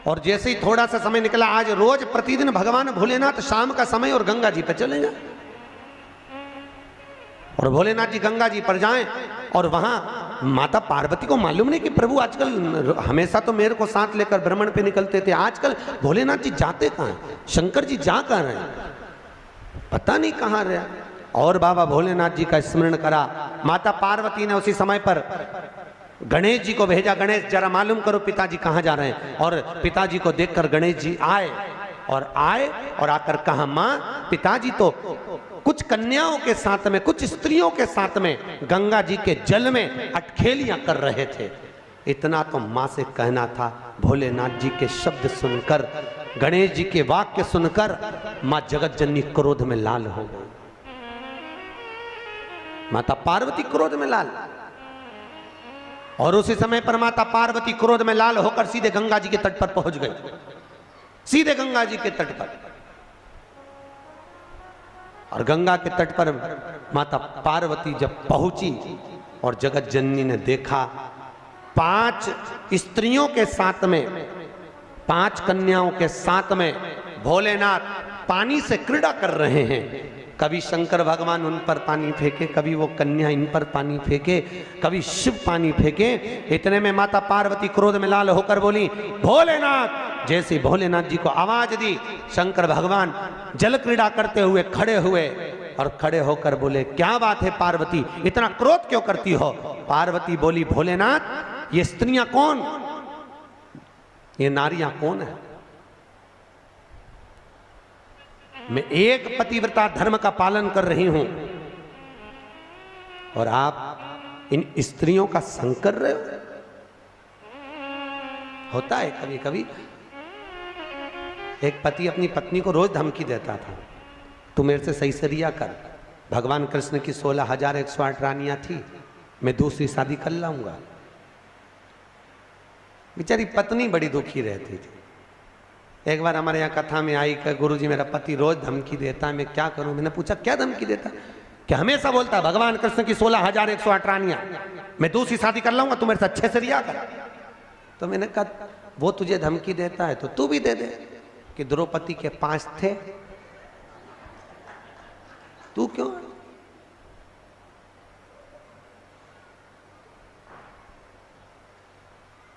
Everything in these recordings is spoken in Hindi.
और जैसे ही थोड़ा सा समय निकला, आज रोज प्रतिदिन भगवान भोलेनाथ शाम का समय और गंगा जी पर चले जाए, और भोलेनाथ जी गंगा जी पर जाएं, और वहां माता पार्वती को मालूम नहीं कि प्रभु आजकल हमेशा तो मेरे को साथ लेकर भ्रमण पे निकलते थे, आजकल भोलेनाथ जी जाते कहां हैं, शंकर जी जा कहां रहे हैं, पता नहीं कहां रहे। और बाबा भोलेनाथ जी का स्मरण करा। माता पार्वती ने उसी समय पर गणेश जी को भेजा, गणेश जरा मालूम करो पिताजी कहां जा रहे हैं। और पिताजी को देखकर गणेश जी आए और आकर कहा, मां पिताजी तो कुछ कन्याओं के साथ में, कुछ स्त्रियों के साथ में गंगा जी के जल में अटखेलियां कर रहे थे। इतना तो मां से कहना था। भोलेनाथ जी के शब्द सुनकर, गणेश जी के वाक्य सुनकर मां जगत जननी क्रोध में लाल हो गई। माता पार्वती क्रोध में लाल, और उसी समय पर माता पार्वती क्रोध में लाल होकर सीधे गंगा जी के तट पर पहुंच गई, सीधे गंगा जी के तट पर। और गंगा के तट पर माता पार्वती जब पहुंची और जगत जननी ने देखा 5 स्त्रियों के साथ में, 5 कन्याओं के साथ में भोलेनाथ पानी से क्रीड़ा कर रहे हैं। कभी शंकर भगवान उन पर पानी फेंके, कभी वो कन्या इन पर पानी फेंके, कभी शिव पानी फेंके। इतने में माता पार्वती क्रोध में लाल होकर बोली, भोलेनाथ। जैसे भोलेनाथ जी को आवाज दी, शंकर भगवान जल क्रीड़ा करते हुए खड़े हुए, और खड़े होकर बोले, क्या बात है पार्वती, इतना क्रोध क्यों करती हो। पार्वती बोली, भोलेनाथ ये स्त्रियां कौन, ये नारियां कौन है। मैं एक पतिव्रता धर्म का पालन कर रही हूं, और आप इन स्त्रियों का संग कर रहे हो। होता है कभी कभी, एक पति अपनी पत्नी को रोज धमकी देता था, तू मेरे से सही सरिया कर। भगवान कृष्ण की 16,108 रानियां थी, मैं दूसरी शादी कर लाऊंगा। बेचारी पत्नी बड़ी दुखी रहती थी। एक बार हमारे यहाँ कथा में आई कि गुरुजी मेरा पति रोज धमकी देता है, मैं क्या करूं। मैंने पूछा क्या धमकी देता, कि हमेशा बोलता है भगवान कृष्ण की 16,108 रानियां, मैं दूसरी शादी कर लाऊंगा, तू मेरे से अच्छे से रिया कर। तो मैंने कहा वो तुझे धमकी देता है तो तू भी दे दे, कि द्रौपदी के 5 थे, तू क्यों।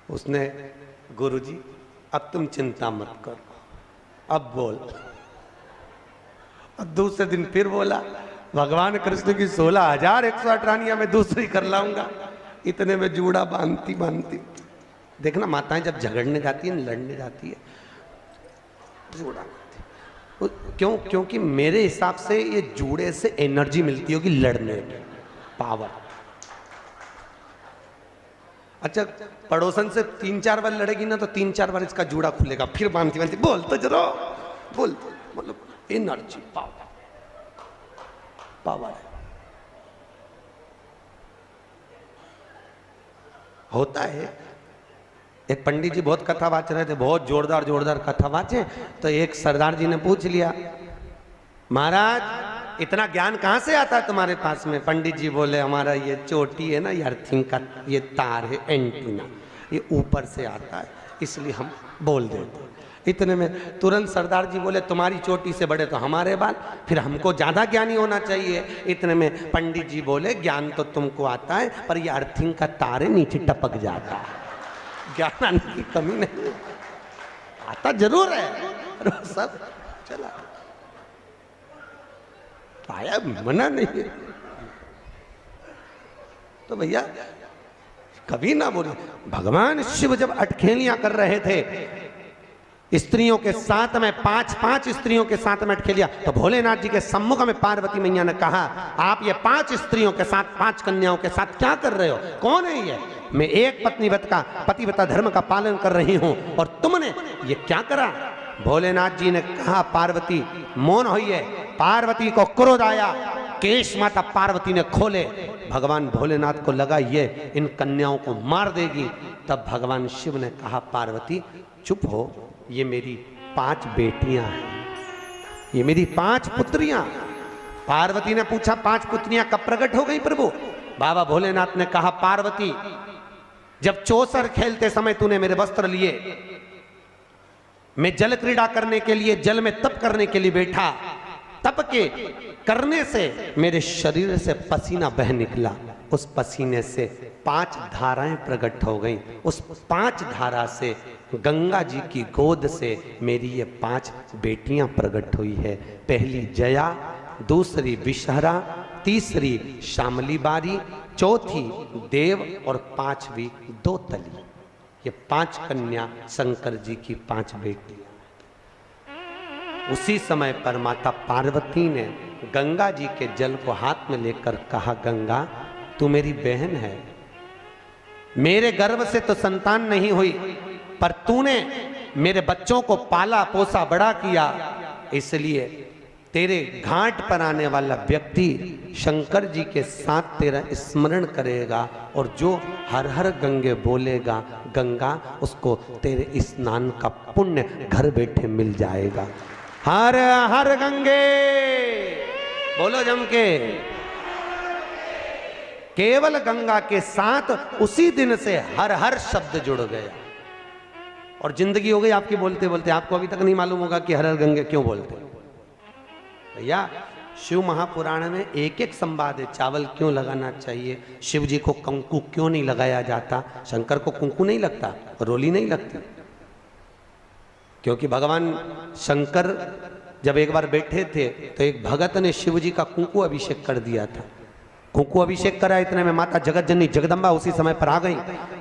उसने, गुरुजी अब तुम चिंता मत करो, अब बोल। और दूसरे दिन फिर बोला, भगवान कृष्ण की 16,108 रानियां मैं दूसरी कर लाऊंगा। इतने में जूड़ा बांधती बांधती, देखना माताएं जब झगड़ने जाती है, लड़ने जाती है, जूड़ा बांधती। क्यों, क्योंकि मेरे हिसाब से ये जूड़े से एनर्जी मिलती होगी लड़ने की, पावर। अच्छा, पड़ोसन से 3-4 बार लड़ेगी ना तो 3-4 बार इसका जूड़ा खुलेगा, फिर बांधती बांधती, बोल तो जरा बोल, मतलब एनर्जी, पावर, पावर है। होता है। एक पंडित जी बहुत कथा वाच रहे थे, बहुत जोरदार जोरदार कथा वाचे, तो एक सरदार जी ने पूछ लिया, महाराज इतना ज्ञान कहाँ से आता है तुम्हारे पास में। पंडित जी बोले, हमारा ये चोटी है ना, ये अर्थिंग का ये तार है, एंटीना, ये ऊपर से आता है, इसलिए हम बोल देते। इतने में तुरंत सरदार जी बोले, तुम्हारी चोटी से बड़े तो हमारे बाल, फिर हमको ज़्यादा ज्ञानी होना चाहिए। इतने में पंडित जी बोले, ज्ञान तो तुमको आता है, पर ये अर्थिंग का तार है, नीचे टपक जाता है, ज्ञान आने की कमी नहीं, आता जरूर है, सब चला आया, मना नहीं है। तो भैया कभी ना बोले। भगवान शिव जब अटखेलियां कर रहे थे स्त्रियों के साथ में, 5 स्त्रियों के साथ में अटखेलियां, तो भोलेनाथ जी के सम्मुख में पार्वती मैया ने कहा, आप ये 5 स्त्रियों के साथ, 5 कन्याओं के साथ क्या कर रहे हो, कौन है ये। मैं एक पतिव्रता धर्म का पालन कर रही हूं, और तुमने ये क्या करा। भोलेनाथ जी ने कहा, पार्वती मौन होइए। पार्वती को क्रोध आया, केश माता पार्वती ने खोले। भगवान भोलेनाथ को लगा ये इन कन्याओं को मार देगी। तब भगवान शिव ने कहा, पार्वती चुप हो, ये मेरी 5 बेटियां हैं, ये मेरी 5 पुत्रियां। पार्वती ने पूछा, 5 पुत्रियां कब प्रकट हो गई प्रभु। बाबा भोलेनाथ ने कहा, पार्वती जब चौसर खेलते समय तूने मेरे वस्त्र लिए, मैं जल क्रीड़ा करने के लिए, जल में तप करने के लिए बैठा। तप के करने से मेरे शरीर से पसीना बह निकला। उस पसीने से 5 धाराएं प्रकट हो गईं। उस 5 धारा से गंगा जी की गोद से मेरी ये 5 बेटियां प्रकट हुई है। पहली जया, दूसरी विषहरा, तीसरी शामली बारी, चौथी देव और 5वीं दोतली। ये 5 कन्या शंकर जी की 5 बेटियां। उसी समय पर माता पार्वती ने गंगा जी के जल को हाथ में लेकर कहा, गंगा तू मेरी बहन है, मेरे गर्भ से तो संतान नहीं हुई, पर तूने मेरे बच्चों को पाला पोसा बड़ा किया, इसलिए तेरे घाट पर आने वाला व्यक्ति शंकर जी के साथ तेरा स्मरण करेगा और जो हर हर गंगे बोलेगा, गंगा उसको तेरे स्नान का पुण्य घर बैठे मिल जाएगा। हर हर गंगे बोलो जम के। केवल गंगा के साथ उसी दिन से हर हर शब्द जुड़ गया और जिंदगी हो गई आपकी बोलते बोलते। आपको अभी तक नहीं मालूम होगा कि हर हर गंगे क्यों बोलते। भैया शिव महापुराण में एक एक संवाद है। चावल क्यों लगाना चाहिए, शिव जी को कंकु क्यों नहीं लगाया जाता, शंकर को कुंकू नहीं लगता, रोली नहीं लगती, क्योंकि भगवान शंकर जब एक बार बैठे थे तो एक भगत ने शिव जी का कुंकू अभिषेक कर दिया था। कुंकू अभिषेक करा, इतने में माता जगत जननी जगदम्बा उसी समय पर आ गई।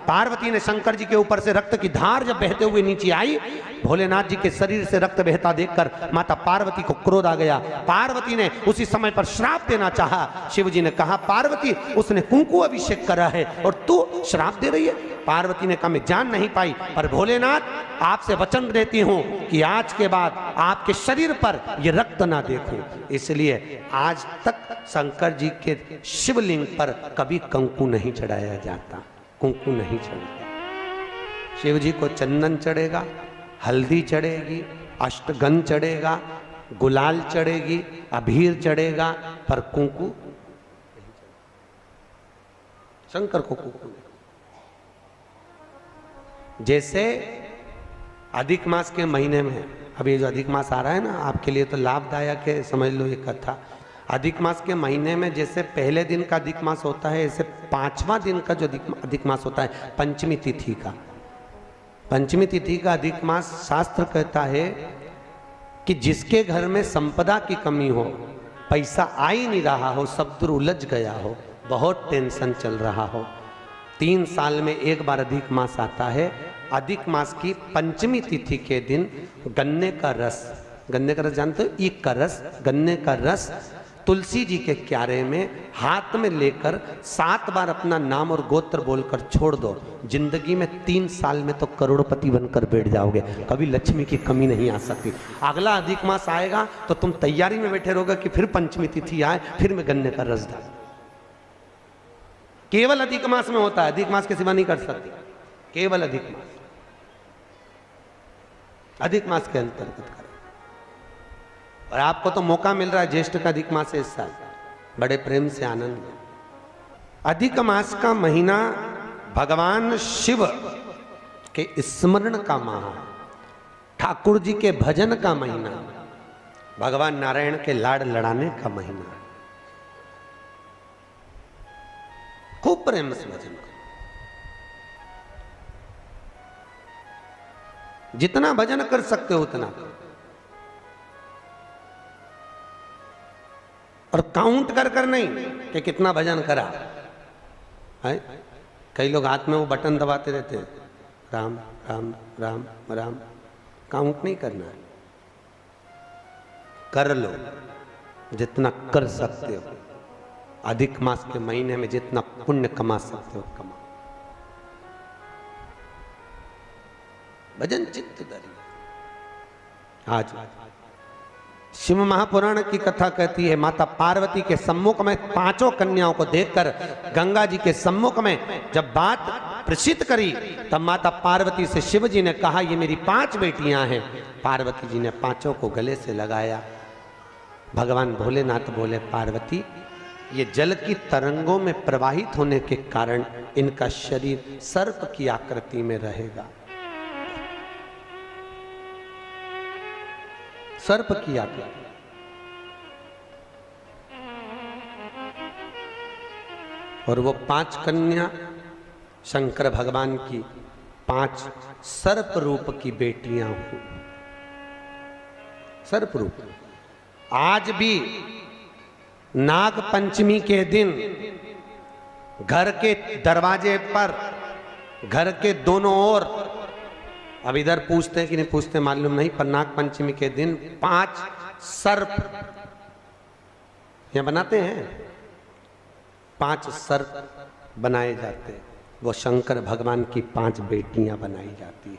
पार्वती ने शंकर जी के ऊपर से रक्त की धार जब बहते हुए नीचे आई, भोलेनाथ जी के शरीर से रक्त बहता देखकर माता पार्वती को क्रोध आ गया। पार्वती ने उसी समय पर श्राप देना चाहा। शिव जी ने कहा, पार्वती उसने कुंकू अभिषेक करा है और तू श्राप दे रही है। पार्वती ने कहा, मैं जान नहीं पाई, पर भोलेनाथ आपसे वचन देती हूं कि आज के बाद आपके शरीर पर यह रक्त ना देखूं। इसलिए आज तक शंकर जी के शिवलिंग पर कभी कंकु नहीं चढ़ाया जाता, कुंकू नहीं चढ़ाता। शिव जी को चंदन चढ़ेगा, हल्दी चढ़ेगी, अष्टगंध चढ़ेगा, गुलाल चढ़ेगी, अबीर चढ़ेगा, पर कुंकू शंकर को कुंकू नहीं। जैसे अधिक मास के महीने में, अभी जो अधिक मास आ रहा है ना, आपके लिए तो लाभदायक है, समझ लो ये कथा। अधिक मास के महीने में जैसे पहले दिन का अधिक मास होता है, ऐसे 5वां दिन का जो अधिक मास होता है, पंचमी तिथि का, पंचमी तिथि का अधिक मास, शास्त्र कहता है कि जिसके घर में संपदा की कमी हो, पैसा आ ही नहीं रहा हो, सब दूर उलझ गया हो, बहुत टेंशन चल रहा हो, 3 साल में एक बार अधिक मास आता है। अधिक मास की पंचमी तिथि के दिन गन्ने का रस, गन्ने का रस जानते हो, ईख का रस, गन्ने का रस तुलसी जी के क्यारे में हाथ में लेकर 7 बार अपना नाम और गोत्र बोलकर छोड़ दो। जिंदगी में 3 साल में तो करोड़पति बनकर बैठ जाओगे, कभी लक्ष्मी की कमी नहीं आ सकती। अगला अधिक मास आएगा तो तुम तैयारी में बैठे रहोगे कि फिर पंचमी तिथि आए, फिर मैं गन्ने का रस डाल। केवल अधिक मास में होता है, अधिक मास के सिवा नहीं कर सकती, केवल अधिक मास, अधिक मास के अंतर्गत करें। और आपको तो मौका मिल रहा है, ज्येष्ठ का अधिक मास है इस साल, बड़े प्रेम से आनंद लें। अधिक मास का महीना भगवान शिव के स्मरण का माह, ठाकुर जी के भजन का महीना, भगवान नारायण के लाड़ लड़ाने का महीना। खूब प्रेम से भजन करो, जितना भजन कर सकते हो उतना, और काउंट कर कर नहीं कि कितना भजन करा है। कई लोग हाथ में वो बटन दबाते रहते हैं, राम राम राम राम, काउंट नहीं करना है, कर लो जितना कर सकते हो। अधिक मास के महीने में जितना पुण्य कमा सकते हो कमा। भजन चित्त धरी। आज शिव महापुराण की कथा कहती है, माता पार्वती के सम्मुख में 5 कन्याओं को देखकर गंगा जी के सम्मुख में जब बात प्रसिद्ध करी, तब माता पार्वती से शिव जी ने कहा, ये मेरी 5 बेटियां हैं। पार्वती जी ने 5 को गले से लगाया। भगवान भोलेनाथ बोले, पार्वती ये जल की तरंगों में प्रवाहित होने के कारण इनका शरीर सर्प की आकृति में रहेगा। सर्प की आकृति। और वो 5 कन्या शंकर भगवान की 5 सर्प रूप की बेटियां हुई। सर्प रूप। आज भी नाग पंचमी के दिन घर के दरवाजे पर, घर के दोनों ओर, अब इधर पूछते हैं कि नहीं पूछते मालूम नहीं, पर नाग पंचमी के दिन 5 सर्प यहां बनाते हैं। 5 सर्प बनाए जाते हैं। वो शंकर भगवान की 5 बेटियां बनाई जाती है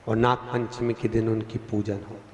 और नाग पंचमी के दिन उनकी पूजन होती है।